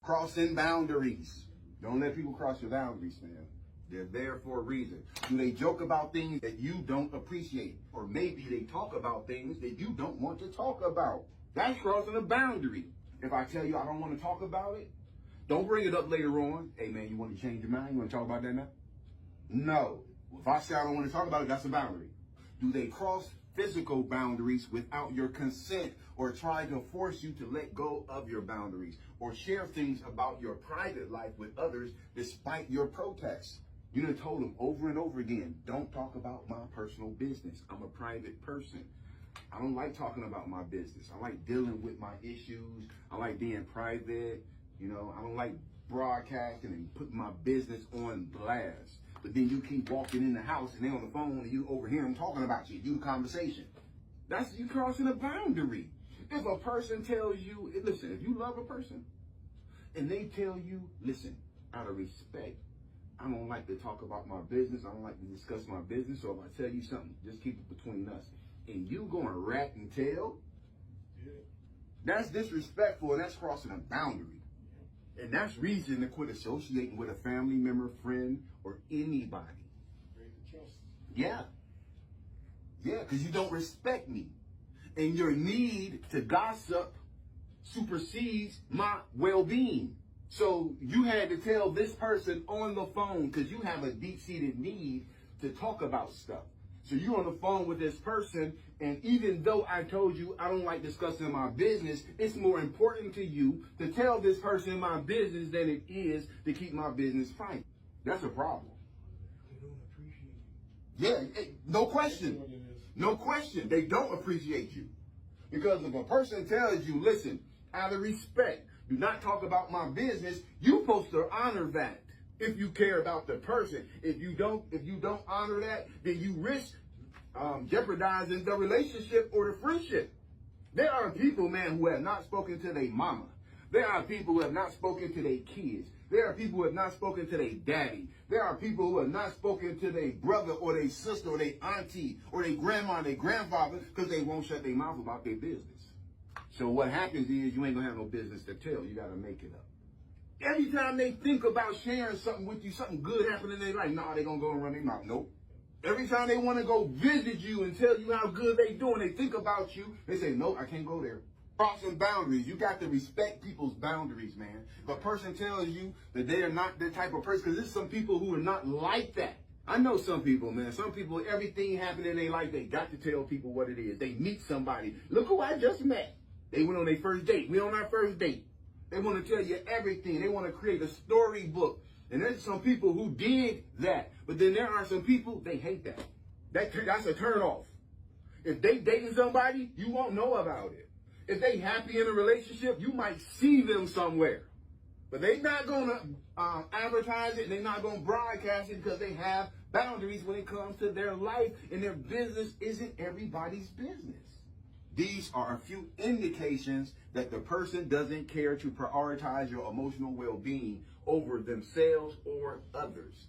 Crossing boundaries. Don't let people cross your boundaries, man. They're there for a reason. Do they joke about things that you don't appreciate? Or maybe they talk about things that you don't want to talk about. That's crossing a boundary. If I tell you I don't want to talk about it, don't bring it up later on. Hey, man, you want to change your mind? You want to talk about that now? No. If I say I don't want to talk about it, that's a boundary. Do they cross physical boundaries without your consent or try to force you to let go of your boundaries or share things about your private life with others despite your protests? You done told them over and over again, don't talk about my personal business. I'm a private person. I don't like talking about my business. I like dealing with my issues. I like being private. You know, I don't like broadcasting and putting my business on blast. But then you keep walking in the house and they're on the phone and you overhear them talking about you. You do conversation. That's you crossing a boundary. If a person tells you, listen, if you love a person and they tell you, listen, out of respect, I don't like to talk about my business. I don't like to discuss my business. So if I tell you something, just keep it between us. And you going to rat and tell? Yeah. That's disrespectful and that's crossing a boundary. And that's reason to quit associating with a family member, friend, or anybody. Yeah. Yeah, because you don't respect me. And your need to gossip supersedes my well-being. So you had to tell this person on the phone because you have a deep-seated need to talk about stuff. So you're on the phone with this person, and even though I told you I don't like discussing my business, it's more important to you to tell this person my business than it is to keep my business private. That's a problem. They don't appreciate you. Yeah, no question. No question. They don't appreciate you. Because if a person tells you, listen, out of respect, do not talk about my business, you're supposed to honor that. If you care about the person, if you don't honor that, then you risk jeopardizing the relationship or the friendship. There are people, man, who have not spoken to their mama. There are people who have not spoken to their kids. There are people who have not spoken to their daddy. There are people who have not spoken to their brother or their sister or their auntie or their grandma or their grandfather because they won't shut their mouth about their business. So what happens is you ain't gonna have no business to tell. You gotta make it up. Every time they think about sharing something with you, something good happening in their life, nah, they gonna go and run their mouth. Nope. Every time they want to go visit you and tell you how good they doing, they think about you, they say, nope, I can't go there. Crossing boundaries. You got to respect people's boundaries, man. If a person tells you that they are not that type of person, because there's some people who are not like that. I know some people, man. Some people, everything happening in their life, they got to tell people what it is. They meet somebody. Look who I just met. They went on their first date. We on our first date. They want to tell you everything. They want to create a storybook. And there's some people who dig that. But then there are some people, they hate that. That's a turn off. If they dating somebody, you won't know about it. If they happy in a relationship, you might see them somewhere. But they're not going to advertise it. They're not going to broadcast it because they have boundaries when it comes to their life. And their business isn't everybody's business. These are a few indications that the person doesn't care to prioritize your emotional well-being over themselves or others.